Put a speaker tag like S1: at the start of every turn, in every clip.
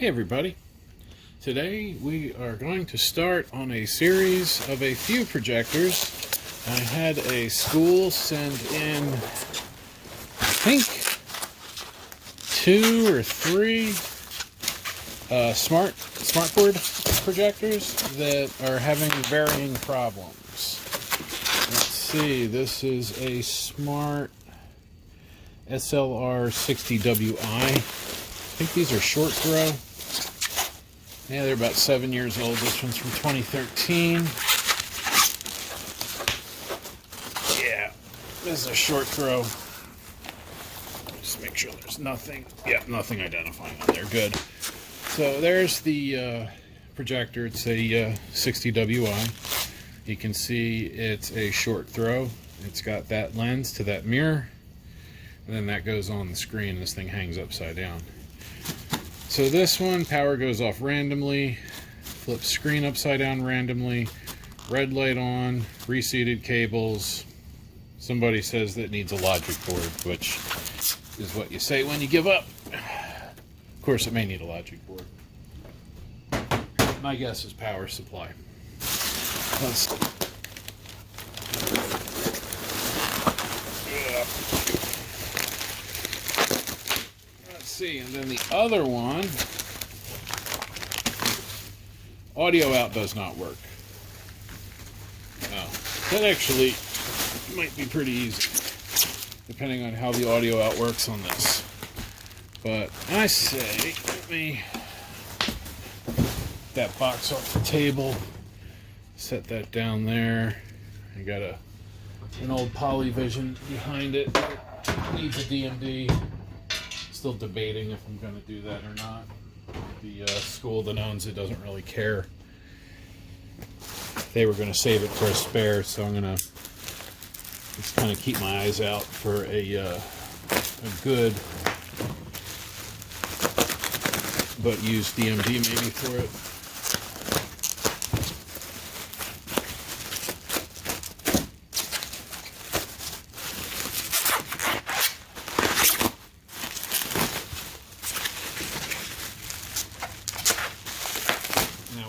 S1: Hey everybody, today we are going to start on a series of a few projectors. I had a school send in, I think, 2 or 3 smartboard projectors that are having varying problems. Let's see, this is a Smart SLR60Wi. I think these are short throw. Yeah, they're about 7 years old. This one's from 2013. Yeah, this is a short throw. Just make sure there's nothing. Yeah, nothing identifying on there. Good. So there's the projector. It's a 60Wi. You can see it's a short throw. It's got that lens to that mirror. And then that goes on the screen. This thing hangs upside down. So this one, power goes off randomly, flips screen upside down randomly, red light on, reseated cables. Somebody says that needs a logic board, which is what you say when you give up. Of course, it may need a logic board. My guess is power supply. Let's see, and then the other one, audio out does not work. That actually might be pretty easy, depending on how the audio out works on this. But I say, let me get that box off the table, set that down there. I got an old Polyvision behind it, needs a DMD. Still debating if I'm going to do that or not. The school that owns it doesn't really care. They were going to save it for a spare, so I'm going to just kind of keep my eyes out for a good but used DMD maybe for it.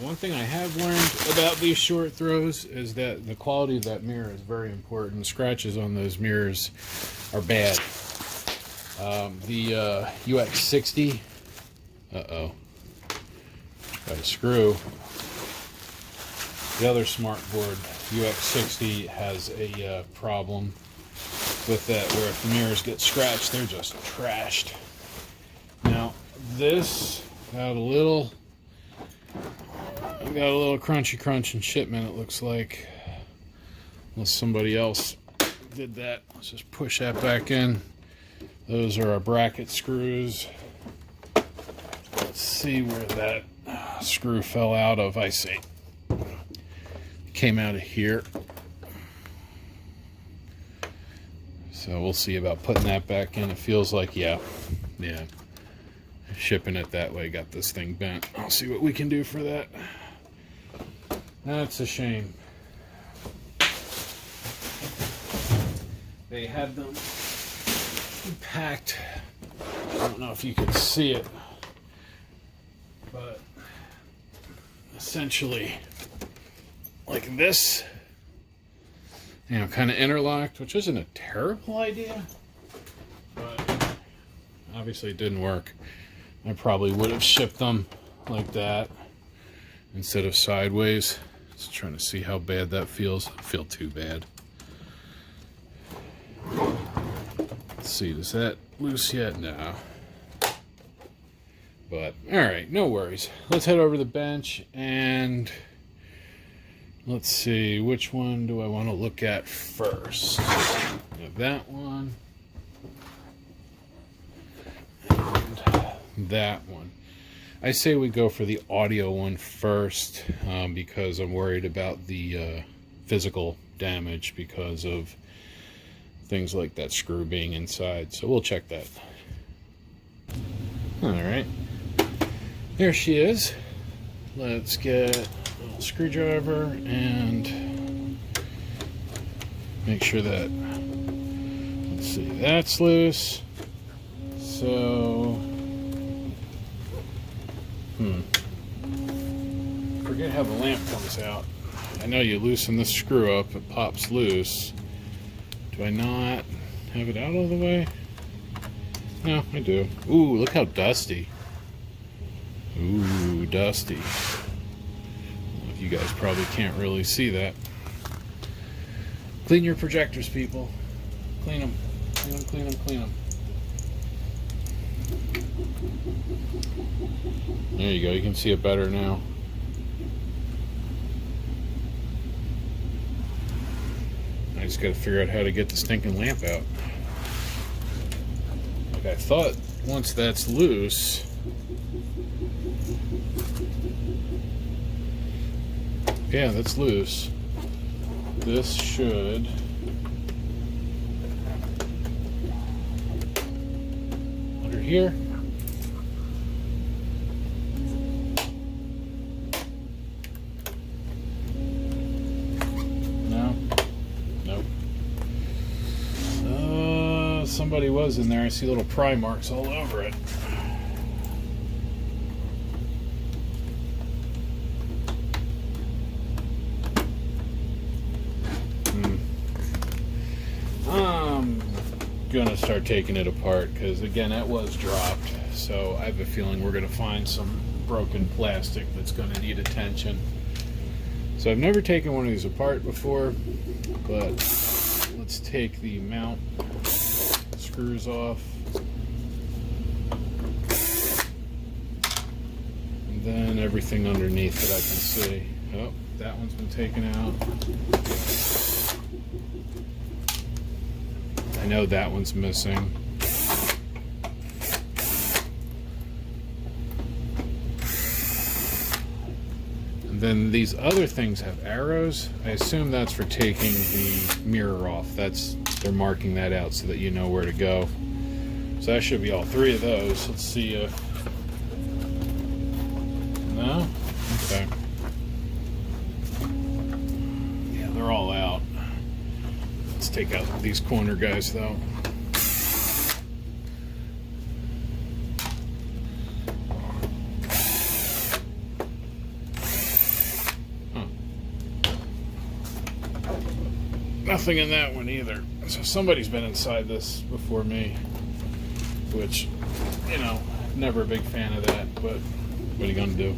S1: One thing I have learned about these short throws is that the quality of that mirror is very important. Scratches on those mirrors are bad. The UX60, got a screw. The other smartboard, UX60, has a problem with that, where if the mirrors get scratched, they're just trashed. Now, this got a little crunchy crunch in shipment, it looks like. Unless somebody else did that. Let's just push that back in. Those are our bracket screws. Let's see where that screw fell out of. I see. It came out of here. So we'll see about putting that back in. It feels like, yeah. Shipping it that way got this thing bent. I'll see what we can do for that. That's a shame. They had them packed. I don't know if you can see it, but essentially like this, kind of interlocked, which isn't a terrible idea, but obviously it didn't work. I probably would have shipped them like that instead of sideways. Just trying to see how bad that feels. I don't feel too bad. Let's see, is that loose yet? No. But, alright, no worries. Let's head over to the bench and let's see, which one do I want to look at first? That one. And that one. I say we go for the audio one first, because I'm worried about the physical damage because of things like that screw being inside. So we'll check that. Alright. There she is. Let's get a little screwdriver and make sure that, let's see, that's loose. So Forget how the lamp comes out. I know you loosen this screw up, it pops loose. Do I not have it out all the way? No, I do. Ooh, look how dusty. Ooh, dusty. You guys probably can't really see that. Clean your projectors, people. Clean them. Clean them, clean them, clean them. There you go. You can see it better now. I just got to figure out how to get the stinking lamp out. Like I thought, once that's loose, yeah, that's loose. This should under here. No. Nope. Somebody was in there. I see little pry marks all over it. I'm gonna start taking it apart because again, that was dropped. So I have a feeling we're gonna find some broken plastic that's gonna need attention. So I've never taken one of these apart before, but let's take the mount screws off. And then everything underneath that I can see. Oh, that one's been taken out. I know that one's missing. And then these other things have arrows. I assume that's for taking the mirror off. They're marking that out so that you know where to go. So that should be all three of those. Let's see if... No? Okay. Yeah, they're all out. Let's take out these corner guys though. Huh. Nothing in that one either. So somebody's been inside this before me, which, you know, never a big fan of that, but what are you gonna do?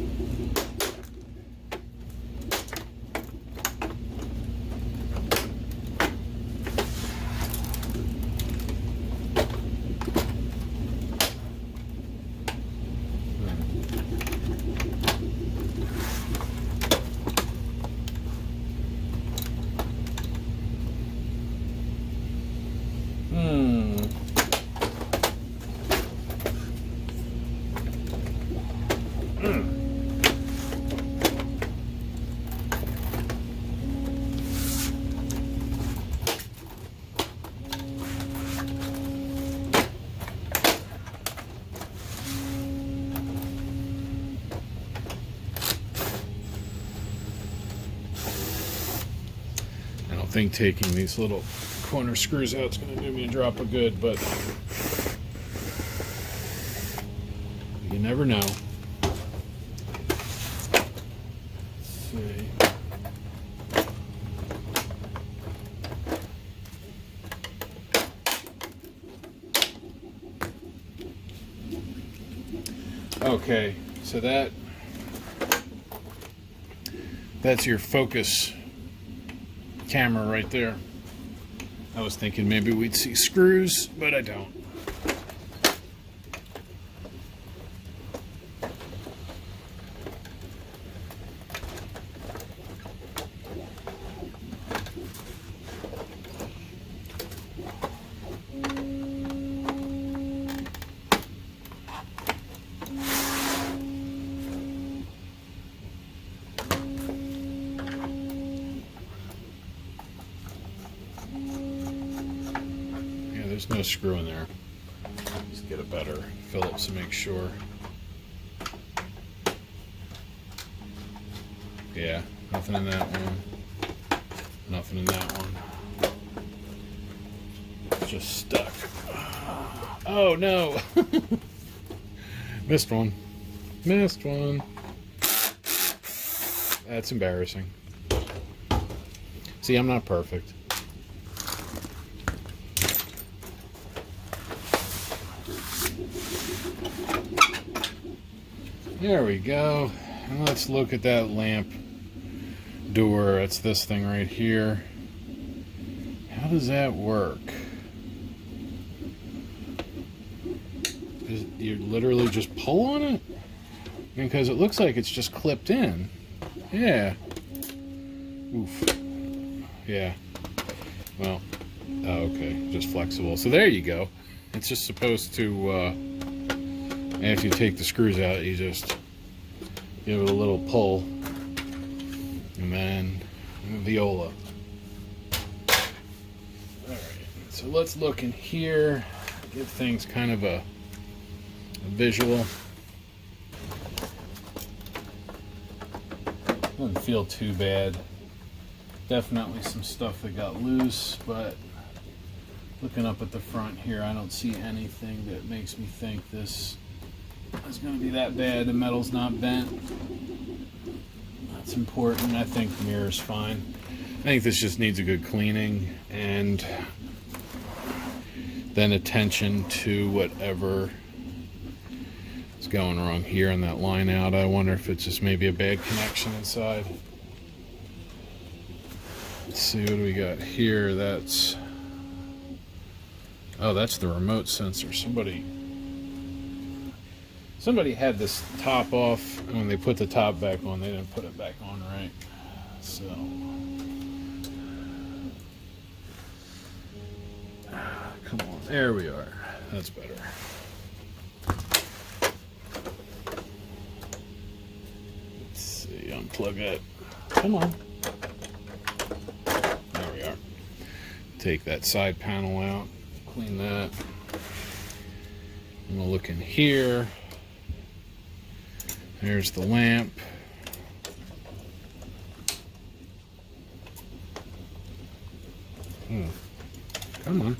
S1: I think taking these little corner screws out is going to do me a drop of good, but you never know. Let's see. Okay, so that's your focus camera right there. I was thinking maybe we'd see screws, but I don't. There's no screw in there. Just get a better Phillips to make sure. Yeah, nothing in that one. Nothing in that one. It's just stuck. Oh no! Missed one. Missed one. That's embarrassing. See, I'm not perfect. There we go. And let's look at that lamp door. It's this thing right here. How does that work? You literally just pull on it? Because it looks like it's just clipped in. Yeah. Oof. Yeah. Well, oh, okay. Just flexible. So there you go. It's just supposed to, after you take the screws out, you just give it a little pull. And then viola. Alright. So let's look in here. Give things kind of a visual. Doesn't feel too bad. Definitely some stuff that got loose, but looking up at the front here, I don't see anything that makes me think this is going to be that bad. The metal's not bent. That's important. I think the mirror's fine. I think this just needs a good cleaning and then attention to whatever is going wrong here in that line out. I wonder if it's just maybe a bad connection inside. Let's see, what do we got here? That's, oh, that's the remote sensor. Somebody had this top off, and when they put the top back on, they didn't put it back on right. So come on, there we are. That's better. Let's see, unplug it. Come on. There we are. Take that side panel out, clean that. And we'll look in here. There's the lamp. Come on.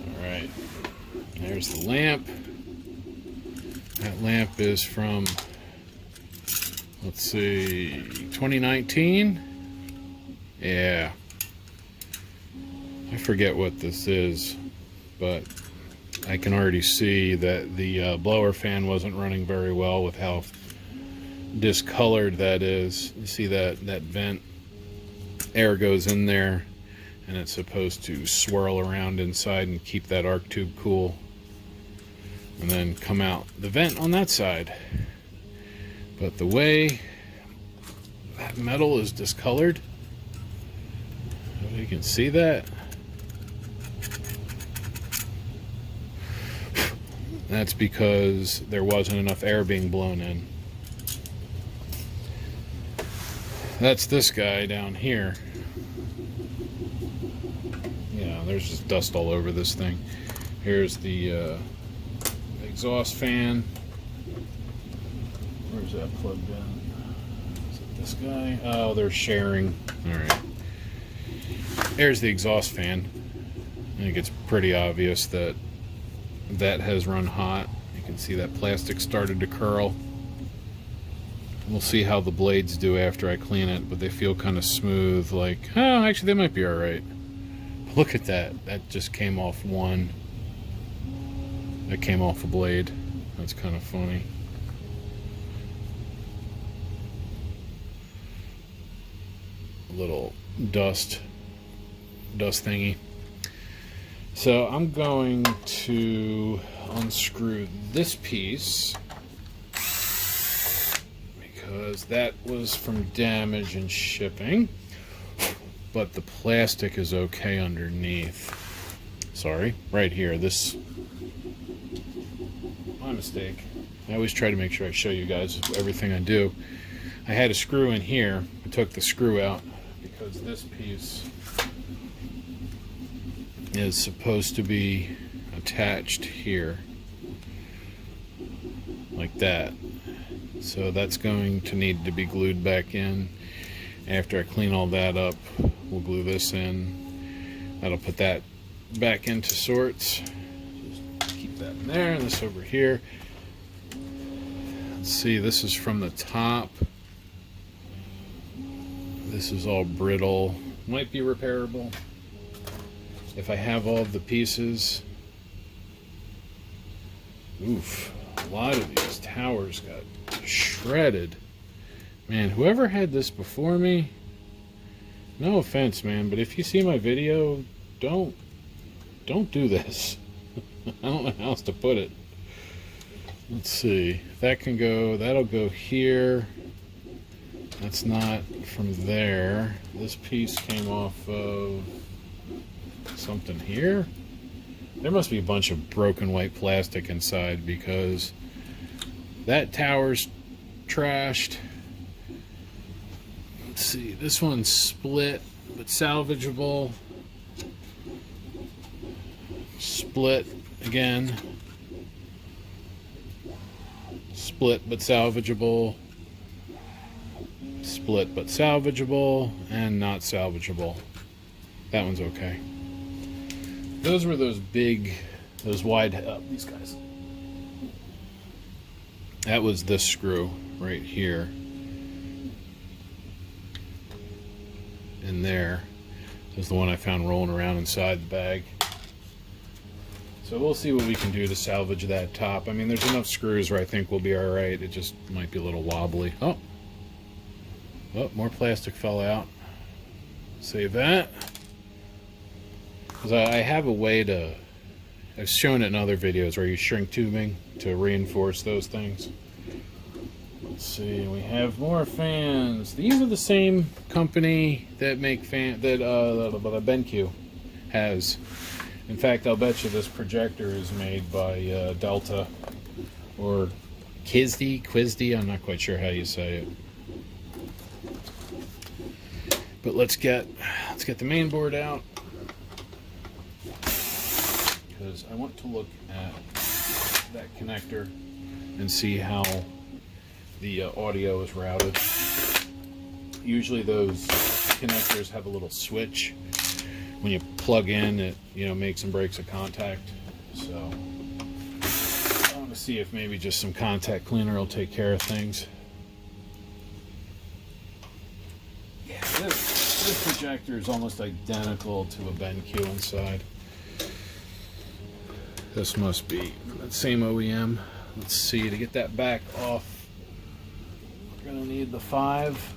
S1: All right. There's the lamp. That lamp is from, let's see, 2019? Yeah. I forget what this is, but I can already see that the blower fan wasn't running very well with how discolored that is. You see that vent? Air goes in there, and it's supposed to swirl around inside and keep that arc tube cool, and then come out the vent on that side. But the way that metal is discolored, you can see that. That's because there wasn't enough air being blown in. That's this guy down here. Yeah, there's just dust all over this thing. Here's the exhaust fan. Where's that plugged in? Is it this guy? Oh, they're sharing. Alright. There's the exhaust fan. I think it's pretty obvious that that has run hot. You can see that plastic started to curl. We'll see how the blades do after I clean it, but they feel kind of smooth. Like, oh, actually they might be alright. Look at that. That just came off one. That came off a blade. That's kind of funny. A little dust thingy. So I'm going to unscrew this piece because that was from damage and shipping, but the plastic is okay underneath. Sorry, right here. This, my mistake. I always try to make sure I show you guys everything I do. I had a screw in here. I took the screw out because this piece is supposed to be attached here like that. So that's going to need to be glued back in. After I clean all that up, we'll glue this in. That'll put that back into sorts. Just keep that in there, and this over here. Let's see, this is from the top. This is all brittle. Might be repairable if I have all of the pieces. Oof, a lot of these towers got shredded. Man, whoever had this before me, no offense, man, but if you see my video, don't do this. I don't know how else to put it. Let's see. That can go, that'll go here. That's not from there. This piece came off of something here. There must be a bunch of broken white plastic inside because that tower's trashed. Let's see, this one's split but salvageable. Split again. Split but salvageable. Split but salvageable, and not salvageable. That one's okay. Those were those big, those wide, these guys. That was this screw right here. And there. This is the one I found rolling around inside the bag. So we'll see what we can do to salvage that top. I mean, there's enough screws where I think we'll be alright. It just might be a little wobbly. Oh, more plastic fell out. Save that. Because I have a way to... I've shown it in other videos where you shrink tubing to reinforce those things. Let's see, we have more fans. These are the same company that make fan that BenQ has. In fact, I'll bet you this projector is made by Delta or Quizdi. I'm not quite sure how you say it. But let's get the main board out because I want to look at that connector and see how the audio is routed. Usually those connectors have a little switch. When you plug in, it makes and breaks a contact. So I want to see if maybe just some contact cleaner will take care of things. Yeah, this projector is almost identical to a BenQ inside. This must be that same OEM. Let's see, to get that back off, we're gonna need the 5.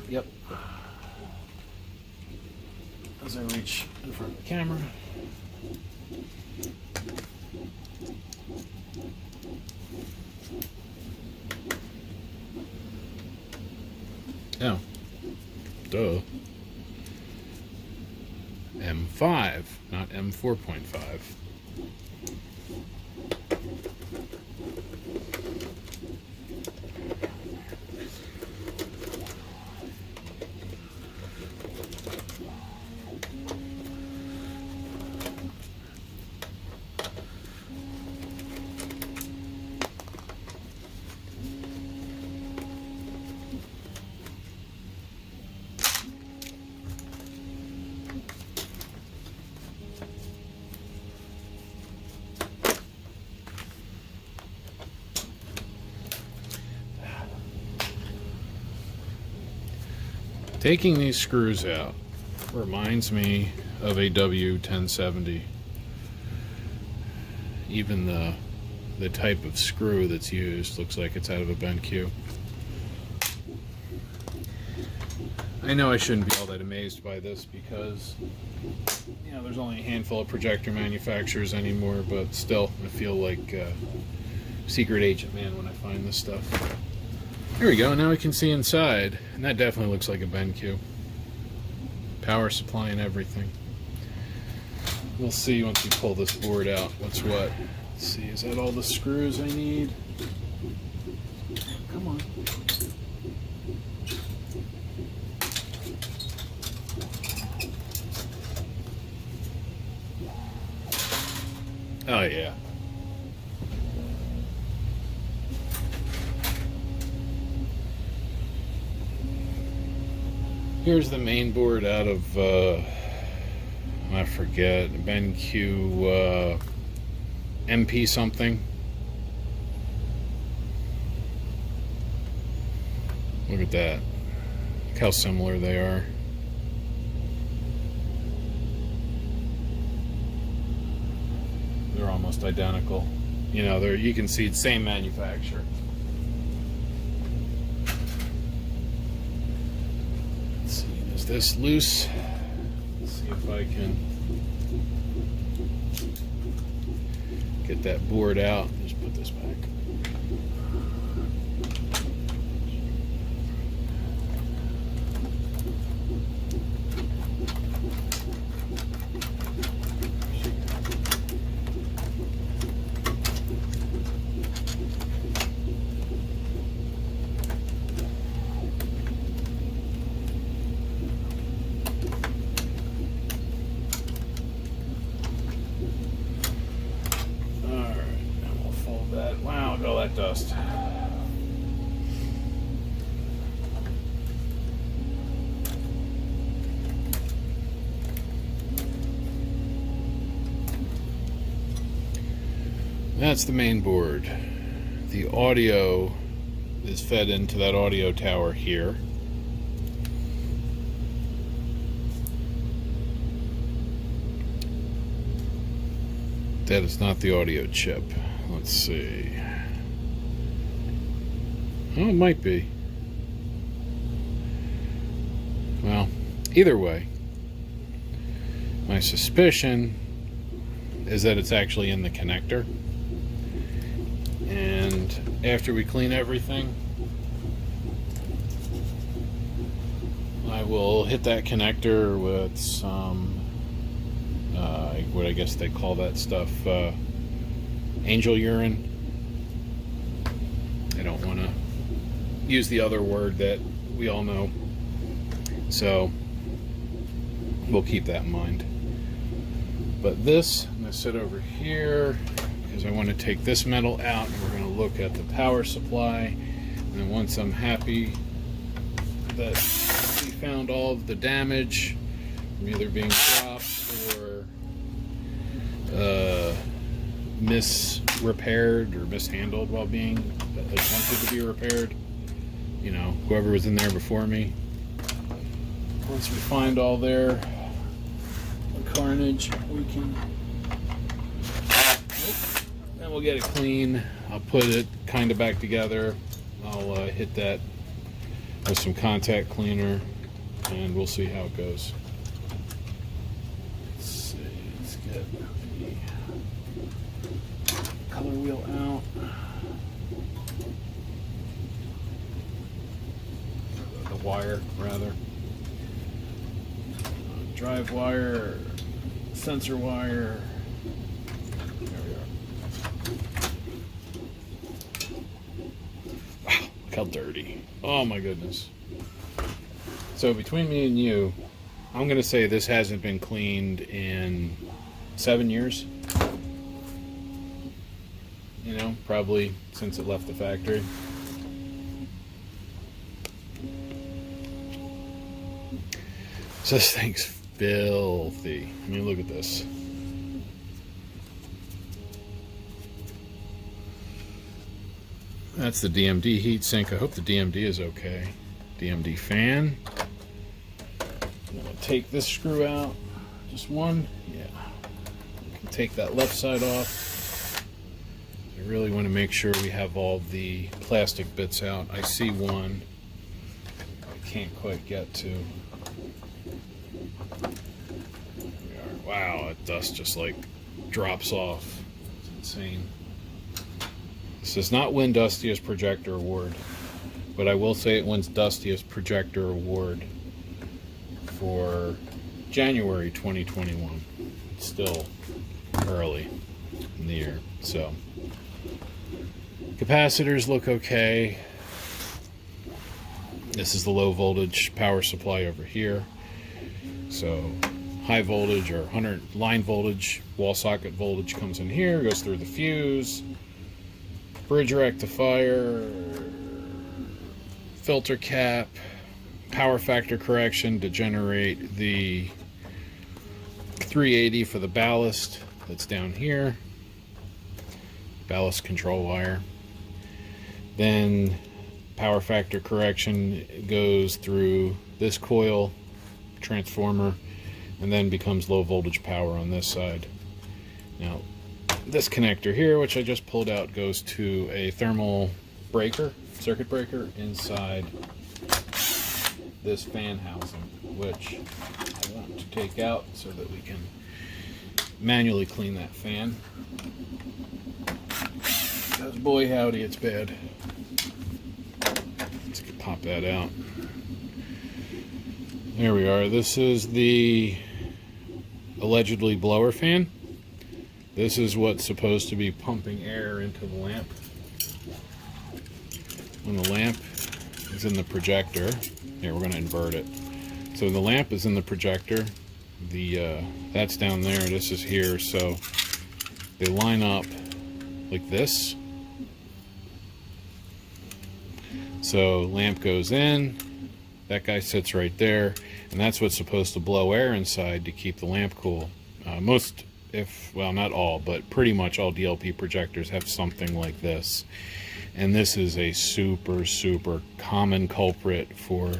S1: Yep. As I reach in front of the camera. Oh. Duh. M5, not M4.5. Taking these screws out reminds me of a W1070. Even the type of screw that's used looks like it's out of a BenQ. I know I shouldn't be all that amazed by this because there's only a handful of projector manufacturers anymore, but still I feel like secret agent man when I find this stuff. There we go, now we can see inside, and that definitely looks like a BenQ. Power supply and everything. We'll see once we pull this board out what's what. Let's see, is that all the screws I need? Come on. Oh yeah. Here's the main board out of, I forget, BenQ MP something. Look at that. Look how similar they are. They're almost identical. You know, you can see the same manufacturer. Let's see, is this loose? Let's see if I can get that board out. Just put this back. Wow, look at all that dust. That's the main board. The audio is fed into that audio tower here. That is not the audio chip. Let's see. Oh, it might be. Well, either way, my suspicion is that it's actually in the connector. And after we clean everything, I will hit that connector with some, what I guess they call that stuff, angel urine. I don't want to use the other word that we all know, so we'll keep that in mind. But this, I'm going to sit over here because I want to take this metal out, and we're going to look at the power supply. And then once I'm happy that we found all of the damage from either being dropped or misrepaired or mishandled while being attempted to be repaired, you know, whoever was in there before me. Once we find all the carnage, we can, then we'll get it clean. I'll put it kind of back together. I'll hit that with some contact cleaner, and we'll see how it goes. Let's see, let's get the color wheel out. The wire, rather. Drive wire, sensor wire. There we are. Wow, look how dirty. Oh my goodness. So between me and you, I'm going to say this hasn't been cleaned in 7 years. You know, probably since it left the factory. So this thing's filthy. I mean, look at this. That's the DMD heatsink. I hope the DMD is okay. DMD fan. I'm gonna take this screw out. Just one. Yeah. I can take that left side off. I really want to make sure we have all the plastic bits out. I see one I can't quite get to. Wow, that dust just like drops off. It's insane. This does not win Dustiest Projector Award, but I will say it wins Dustiest Projector Award for January 2021. It's still early in the year, so capacitors look okay. This is the low voltage power supply over here. So high voltage or 100 line voltage, wall socket voltage comes in here, goes through the fuse, bridge rectifier, filter cap, power factor correction to generate the 380 for the ballast that's down here. Ballast control wire. Then power factor correction goes through this coil transformer and then becomes low voltage power on this side. Now this connector here, which I just pulled out, goes to a thermal breaker, circuit breaker inside this fan housing, which I want to take out so that we can manually clean that fan. Because boy howdy, it's bad. Let's pop that out. There we are. This is the allegedly blower fan. This is what's supposed to be pumping air into the lamp. When the lamp is in the projector, here we're going to invert it. So the lamp is in the projector. That's down there. This is here. So they line up like this. So lamp goes in. That guy sits right there, and that's what's supposed to blow air inside to keep the lamp cool. Well, not all, but pretty much all DLP projectors have something like this. And this is a super, super common culprit for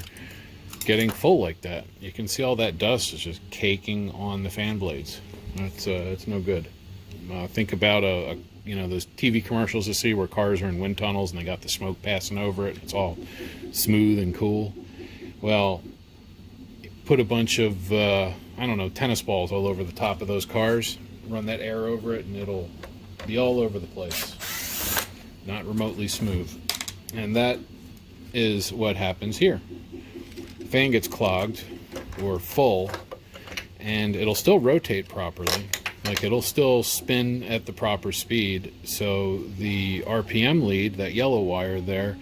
S1: getting full like that. You can see all that dust is just caking on the fan blades. It's no good. Think about those TV commercials you see where cars are in wind tunnels and they got the smoke passing over it. It's all smooth and cool. Well, put a bunch of, tennis balls all over the top of those cars, run that air over it, and it'll be all over the place. Not remotely smooth. And that is what happens here. The fan gets clogged or full, and it'll still rotate properly. Like, it'll still spin at the proper speed, so the RPM lead, that yellow wire there,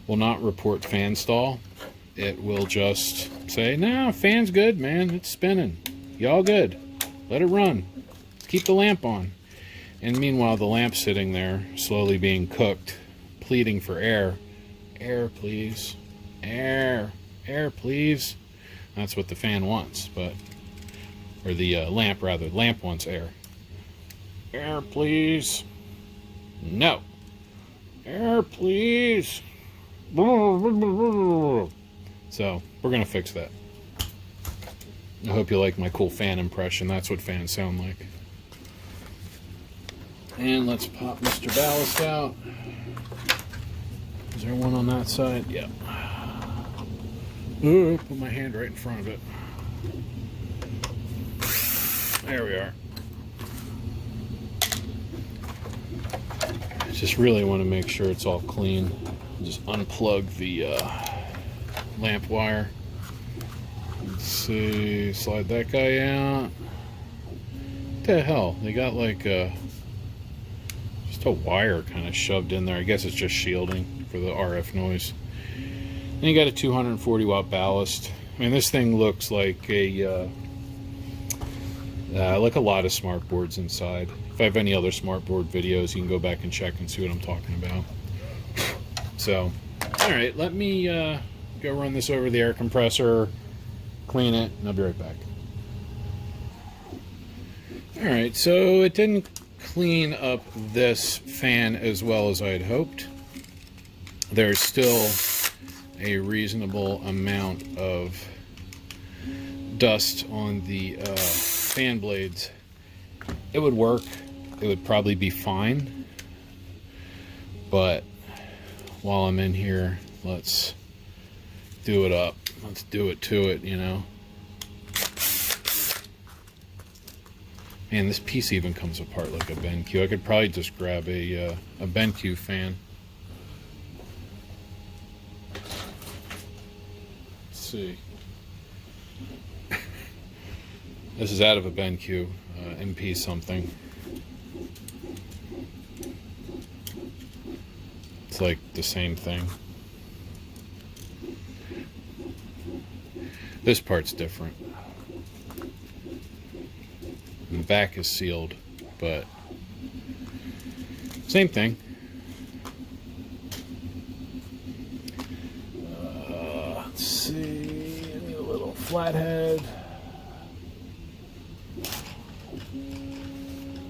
S1: will not report fan stall. It will just say, "No, fan's good, man. It's spinning. Y'all good. Let it run. Keep the lamp on." And meanwhile, the lamp's sitting there, slowly being cooked, pleading for air. Air, please. Air. Air, please. That's what the fan wants, or the lamp, rather. Lamp wants air. Air, please. No. Air, please. So, we're going to fix that. I hope you like my cool fan impression. That's what fans sound like. And let's pop Mr. Ballast out. Is there one on that side? Yeah. Ooh, put my hand right in front of it. There we are. Just really want to make sure it's all clean. Just unplug the lamp wire. Let's see, slide that guy out. What the hell? They got like just a wire kind of shoved in there. I guess it's just shielding for the RF noise. And you got a 240 watt ballast. I mean, this thing looks like a lot of smart boards inside. If I have any other smart board videos, you can go back and check and see what I'm talking about. So, all right, let me go run this over the air compressor, clean it, and I'll be right back. All right, so it didn't clean up this fan as well as I had hoped. There's still a reasonable amount of dust on the fan blades. It would work. It would probably be fine. But while I'm in here, let's do it up. Let's do it to it, you know. Man, this piece even comes apart like a BenQ. I could probably just grab a BenQ fan. Let's see. This is out of a BenQ, MP something. It's like the same thing. This part's different. And the back is sealed, but same thing. Let's see, I need a little flathead.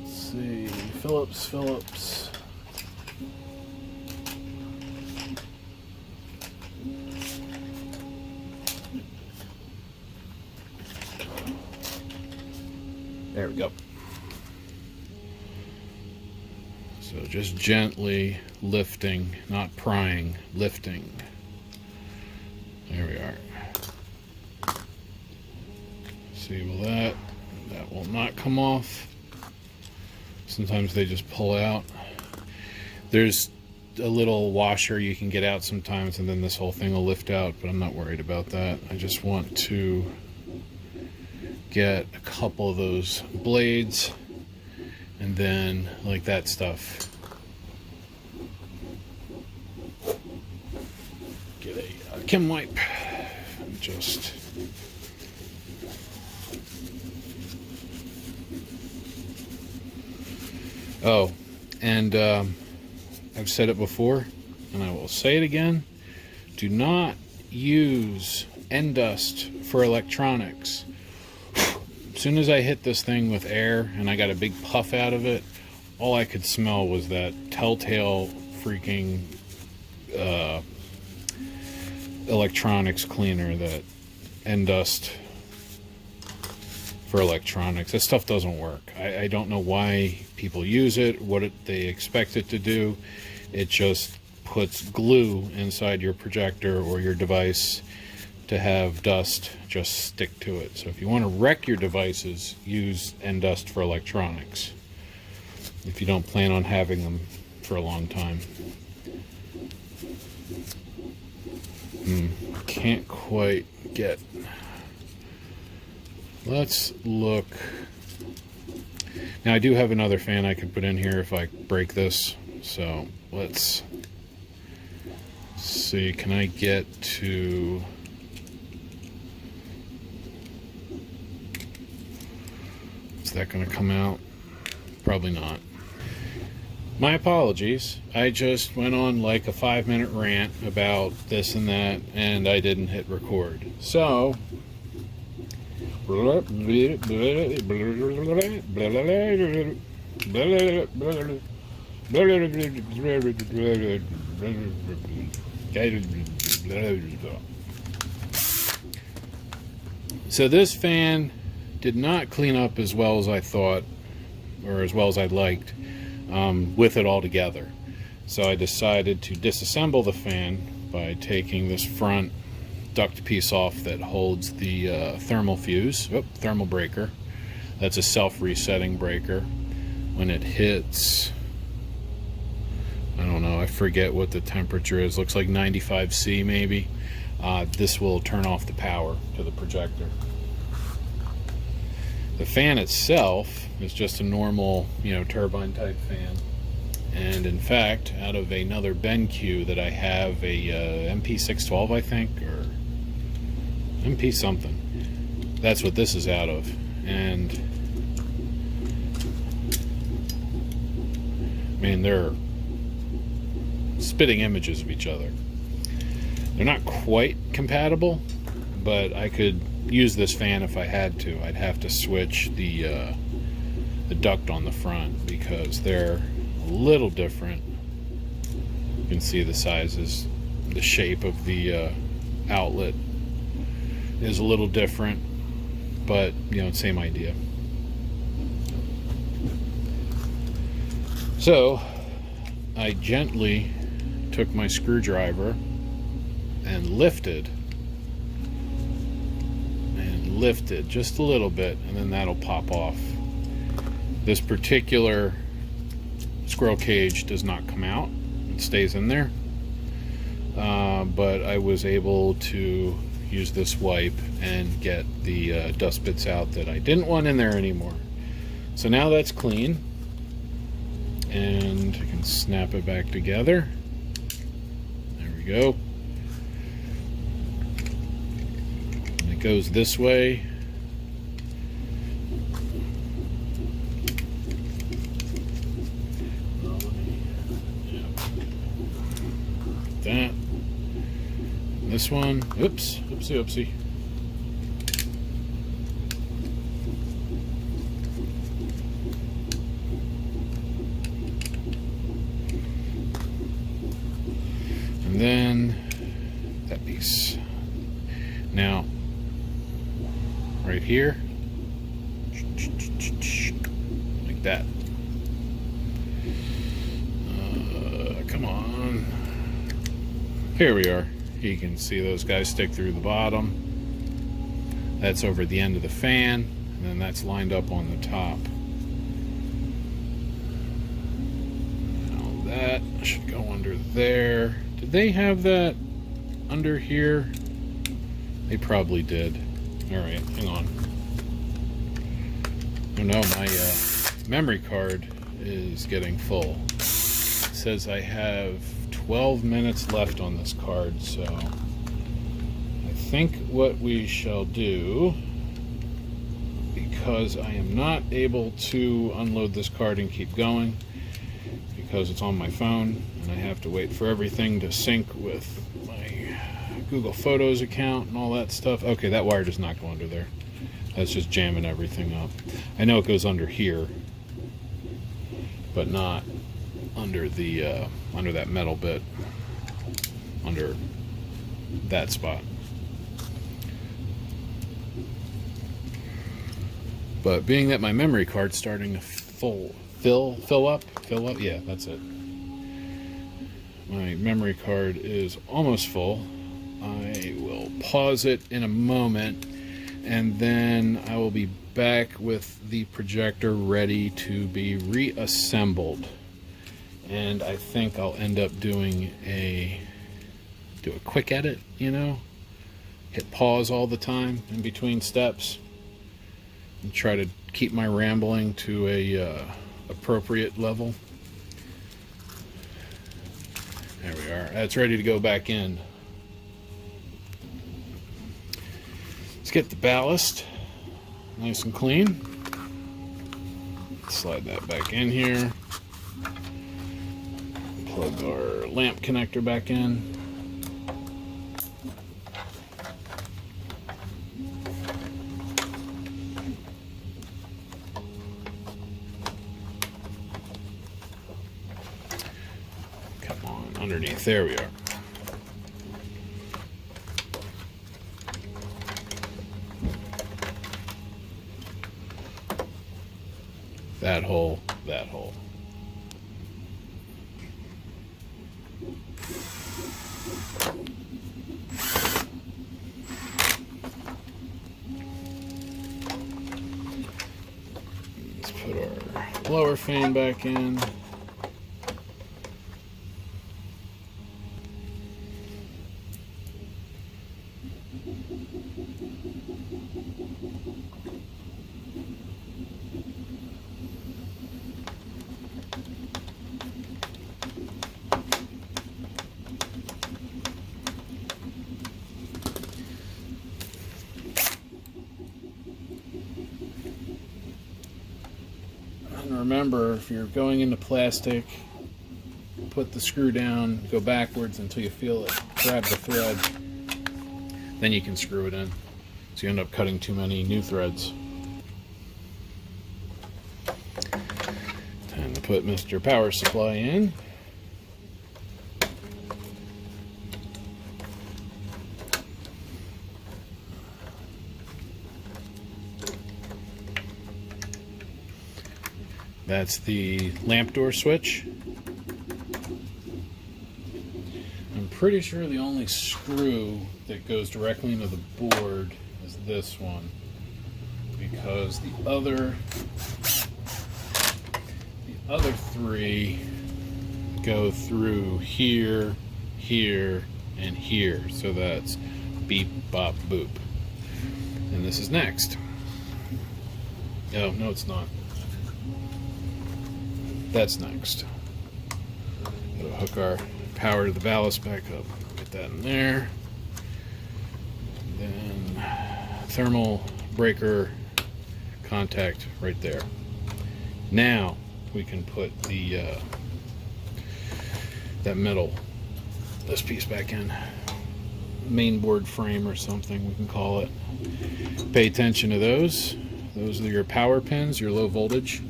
S1: Let's see, Phillips. There we go. So just gently lifting, not prying, lifting. There we are. See, will that will not come off. Sometimes they just pull out. There's a little washer you can get out sometimes, and then this whole thing will lift out, but I'm not worried about that. I just want to get a couple of those blades, and then like that stuff. Get a Kim wipe and just and I've said it before and I will say it again, do not use Endust for electronics. As soon as I hit this thing with air and I got a big puff out of it, all I could smell was that telltale freaking electronics cleaner, that Endust for electronics. That stuff doesn't work. I don't know why people use it, they expect it to do. It just puts glue inside your projector or your device to have dust just stick to it. So if you want to wreck your devices, use Endust for electronics if you don't plan on having them for a long time. Can't quite get. Let's look. Now I do have another fan I could put in here if I break this. So let's see, can I get to... Is that going to come out? Probably not. My apologies. I just went on like a 5-minute rant about this and that, and I didn't hit record. So, so this fan did not clean up as well as I thought, or as well as I'd liked, with it all together. So I decided to disassemble the fan by taking this front duct piece off that holds the thermal fuse, thermal breaker. That's a self-resetting breaker. When it hits, I don't know, I forget what the temperature is, looks like 95°C maybe, this will turn off the power to the projector. The fan itself is just a normal, turbine type fan. And in fact, out of another BenQ that I have, a MP612 I think, or MP something, that's what this is out of. And man, they're spitting images of each other. They're not quite compatible, but I could use this fan if I had to. I'd have to switch the duct on the front because they're a little different. You can see the sizes, the shape of the outlet is a little different, but same idea. So I gently took my screwdriver and lifted just a little bit, and then that'll pop off. This particular squirrel cage does not come out, it stays in there, but I was able to use this wipe and get the dust bits out that I didn't want in there anymore. So now that's clean, and I can snap it back together. There we go. It goes this way. That. This this one. Oops, oopsie, oopsie. And then that piece. Now, right here, like that. Come on. Here we are. You can see those guys stick through the bottom. That's over the end of the fan, and then that's lined up on the top. Now that should go under there. Did they have that under here? They probably did. Alright, hang on. Oh no, my memory card is getting full. It says I have 12 minutes left on this card, so I think what we shall do, because I am not able to unload this card and keep going because it's on my phone and I have to wait for everything to sync with my Google Photos account and all that stuff. Okay, that wire does not go under there. That's just jamming everything up. I know it goes under here, but not under the under that metal bit, under that spot. But being that my memory card's starting to fill up, yeah, that's it. My memory card is almost full. I will pause it in a moment, and then I will be back with the projector ready to be reassembled. And I think I'll end up doing a quick edit, you know, hit pause all the time in between steps and try to keep my rambling to a appropriate level. There we are. That's ready to go back in. Let's get the ballast nice and clean. Slide that back in here. Plug our lamp connector back in. Come on, underneath. There we are. That hole, that hole. Let's put our blower fan back in. Remember, if you're going into plastic, put the screw down, go backwards until you feel it grab the thread, then you can screw it in, so you end up cutting too many new threads. Time to put Mr. Power Supply in. That's the lamp door switch. I'm pretty sure the only screw that goes directly into the board is this one, because the other three go through here, here, and here. So that's beep, bop, boop. And this is next. Oh, no, it's not. That's next. Gotta hook our power to the ballast back up. Get that in there. And then thermal breaker contact right there. Now we can put the that metal, this piece back in. mainboard frame or something, we can call it. Pay attention to those. Those are your power pins, your low voltage.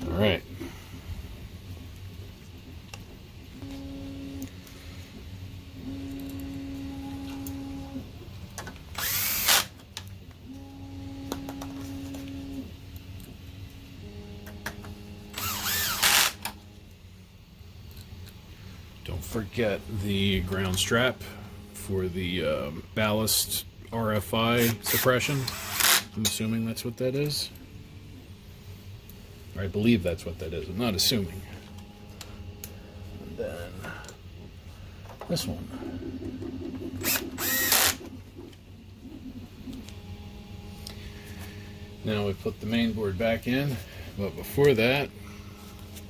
S1: All right. Don't forget the ground strap for the ballast RFI suppression. I'm assuming that's what that is. Or I believe that's what that is. I'm not assuming. And then this one. Now we put the main board back in, but before that,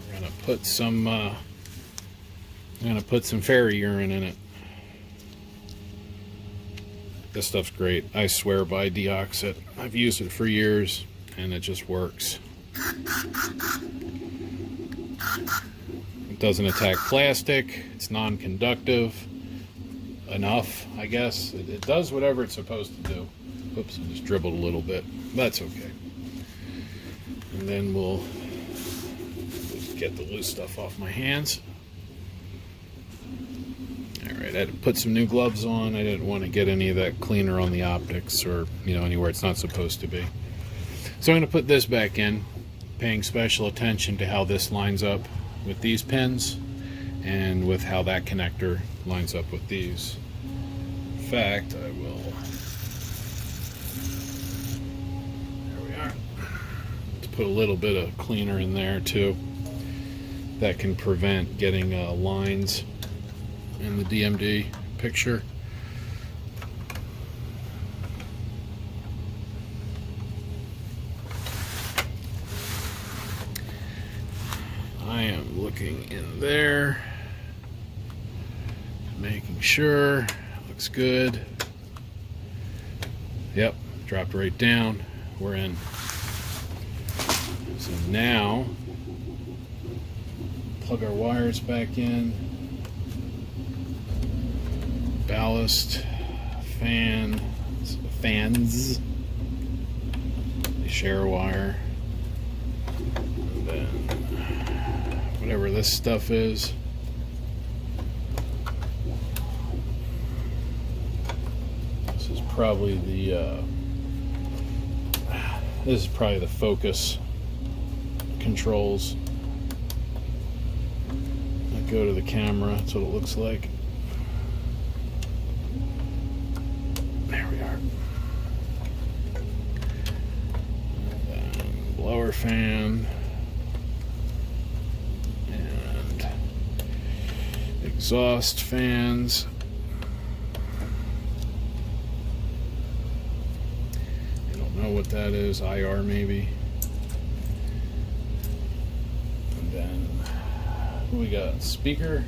S1: we're gonna put some fairy urine in it. This stuff's great. I swear by DeOxit. I've used it for years, and it just works. It doesn't attack plastic. It's non-conductive enough, I guess. It does whatever it's supposed to do. Oops, I just dribbled a little bit. That's okay. And then we'll get the loose stuff off my hands. Alright, I had to put some new gloves on. I didn't want to get any of that cleaner on the optics or, anywhere it's not supposed to be. So I'm going to put this back in, paying special attention to how this lines up with these pins and with how that connector lines up with these. In fact, I will... There we are. Let's put a little bit of cleaner in there too. That can prevent getting lines in the DMD picture. I am looking in there, making sure looks good. Yep, dropped right down. We're in. So now plug our wires back in. Ballast, fans, the share wire, and then whatever this stuff is. This is probably the focus controls that go to the camera. That's what it looks like. Blower fan and exhaust fans. I don't know what that is. IR maybe. And then we got speaker,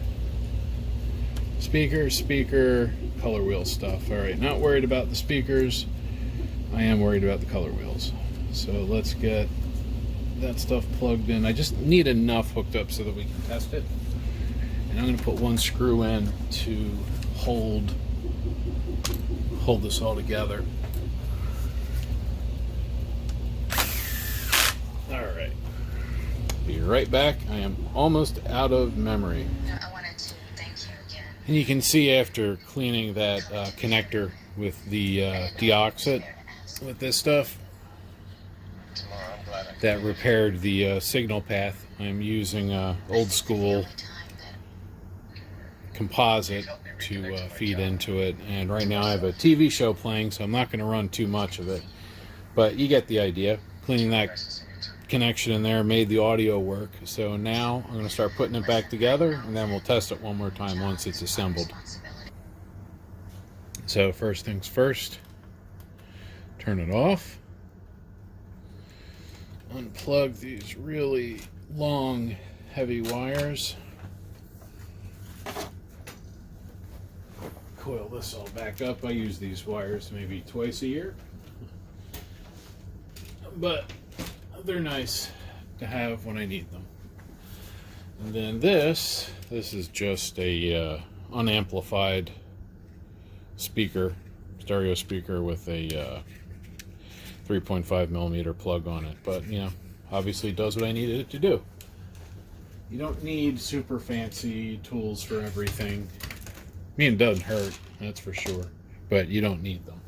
S1: color wheel stuff. All right, not worried about the speakers. I am worried about the color wheels. So let's get that stuff plugged in. I just need enough hooked up so that we can test it. And I'm going to put one screw in to hold this all together. All right. Be right back. I am almost out of memory.
S2: I wanted to thank you again.
S1: And you can see after cleaning that connector with the DeOxit with this stuff, that repaired the signal path. I'm using old school composite to feed into it, and right now I have a TV show playing, so I'm not going to run too much of it, but you get the idea. Cleaning that connection in there made the audio work, so now I'm going to start putting it back together, and then we'll test it one more time once it's assembled. So first things first, turn it off. Unplug these really long, heavy wires. Coil this all back up. I use these wires maybe twice a year. but they're nice to have when I need them. And then this is just a unamplified speaker, stereo speaker with a 3.5 millimeter plug on it, but you know, obviously it does what I needed it to do. You don't need super fancy tools for everything. I mean, it doesn't hurt, that's for sure, but you don't need them.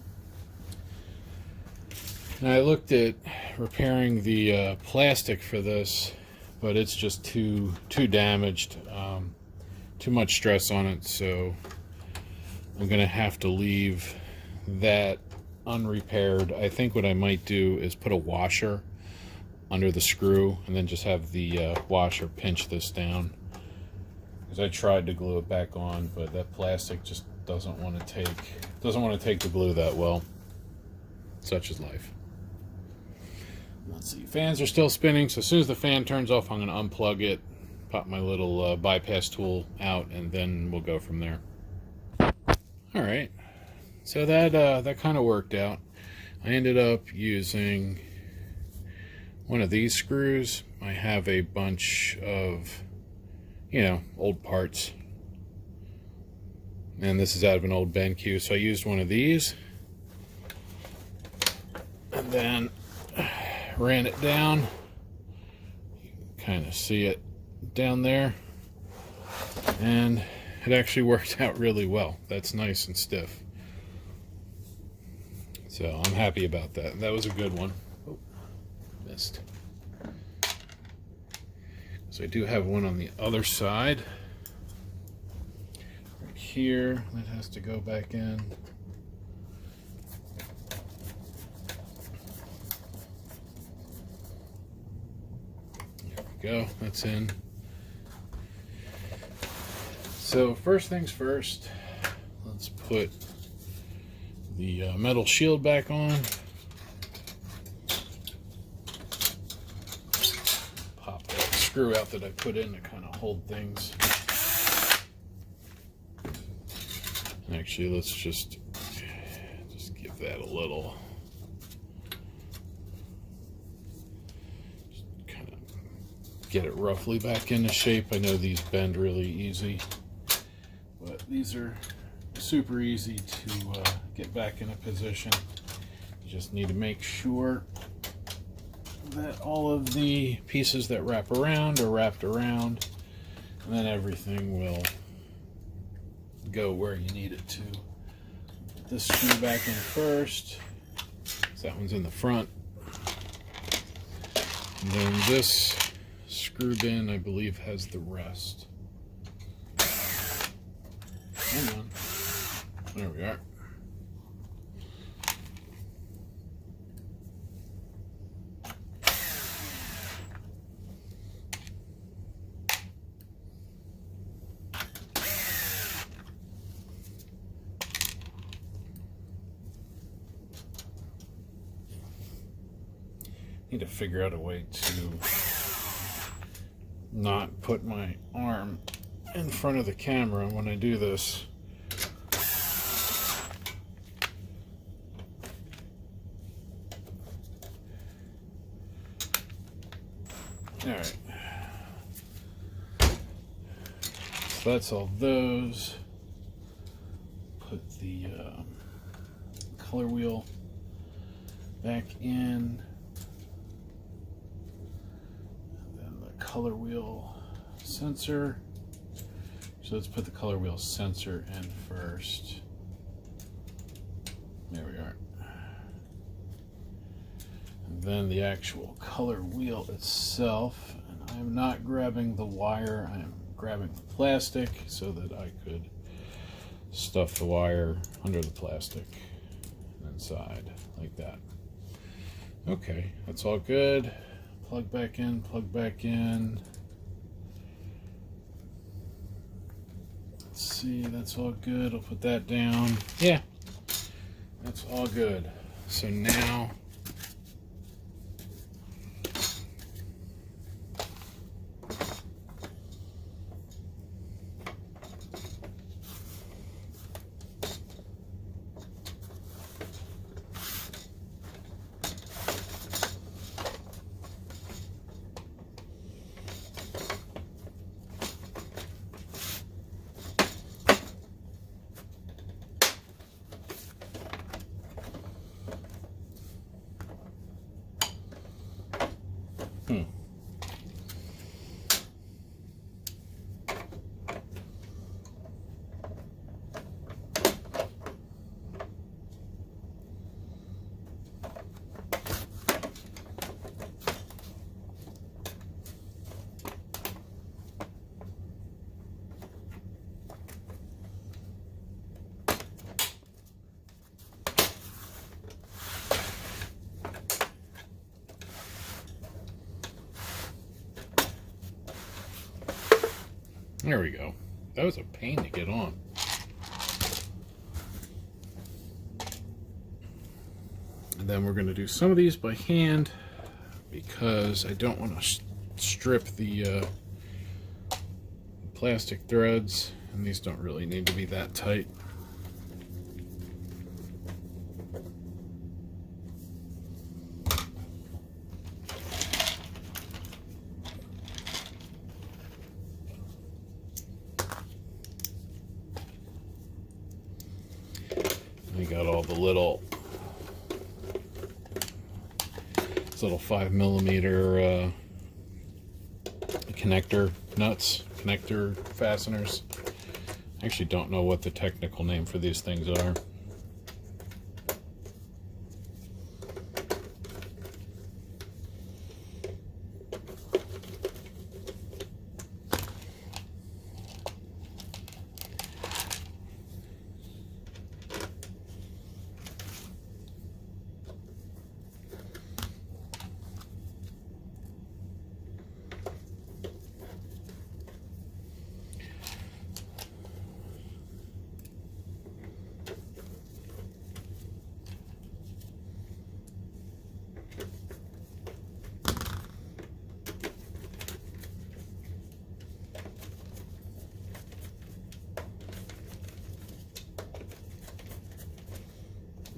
S1: And I looked at repairing the plastic for this, but it's just too damaged, too much stress on it, so I'm gonna have to leave that unrepaired. I think what I might do is put a washer under the screw and then just have the washer pinch this down, because I tried to glue it back on, but that plastic just doesn't want to take the glue that well. Such is life. Let's see, fans are still spinning, so as soon as the fan turns off, I'm going to unplug it, pop my little bypass tool out, and then we'll go from there. Alright, so that kind of worked out. I ended up using one of these screws. I have a bunch of, you know, old parts, and this is out of an old BenQ, so I used one of these, and then ran it down. You can kind of see it down there, and it actually worked out really well. That's nice and stiff, so I'm happy about that. That was a good one. Oh, missed. So I do have one on the other side right here that has to go back in. Go, that's in. So first things first, let's put the metal shield back on. Pop that screw out that I put in to kind of hold things. Actually, let's just give that a little. Get it roughly back into shape. I know these bend really easy, but these are super easy to get back in a position. You just need to make sure that all of the pieces that wrap around are wrapped around, and then everything will go where you need it to. Put this screw back in first, so that one's in the front, and then this screw bin, I believe, has the rest. Hang on. There we are. Need to figure out a way to not put my arm in front of the camera when I do this. Alright. So that's all those. Put the color wheel back in. Color wheel sensor. So let's put the color wheel sensor in first. There we are. And then the actual color wheel itself. And I'm not grabbing the wire, I'm grabbing the plastic so that I could stuff the wire under the plastic inside like that. Okay, that's all good. Plug back in, plug back in. Let's see, that's all good. I'll put that down. Yeah, that's all good. So now, There we go. That was a pain to get on. And then we're going to do some of these by hand because I don't want to strip the plastic threads, and these don't really need to be that tight. We got all the little 5mm connector nuts, connector fasteners. I actually don't know what the technical name for these things are.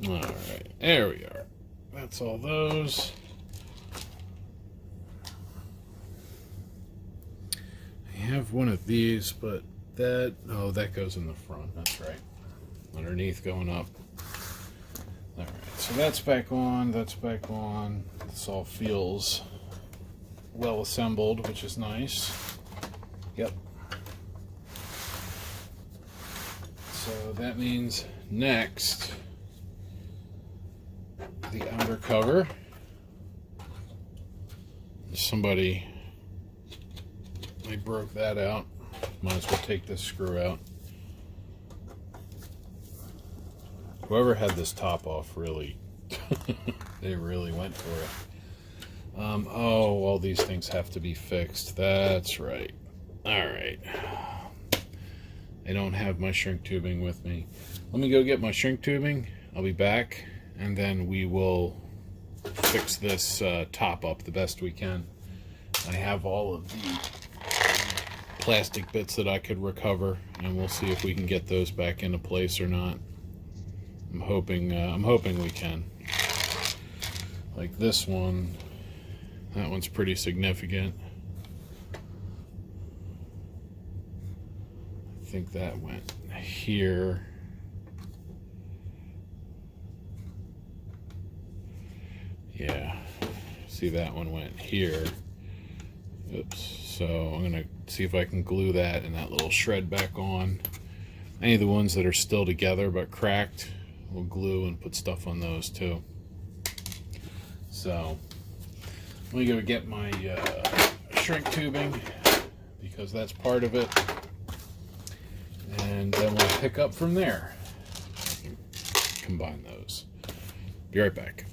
S1: Alright, there we are. That's all those. I have one of these, but that goes in the front. That's right. Underneath going up. Alright, so that's back on, that's back on. This all feels well assembled, which is nice. Yep. So that means next, the outer cover. Somebody, I broke that out. Might as well take this screw out. Whoever had this top off really, they really went for it. Oh, all these things have to be fixed. That's right. All right. I don't have my shrink tubing with me. Let me go get my shrink tubing. I'll be back, and then we will fix this top up the best we can. I have all of the plastic bits that I could recover, and we'll see if we can get those back into place or not. I'm hoping we can. Like this one, that one's pretty significant. I think that went here. Yeah, see, that one went here. Oops. So I'm gonna see if I can glue that and that little shred back on. Any of the ones that are still together but cracked, we'll glue and put stuff on those too. So let me go get my shrink tubing, because that's part of it, and then we'll pick up from there. Combine those. Be right back.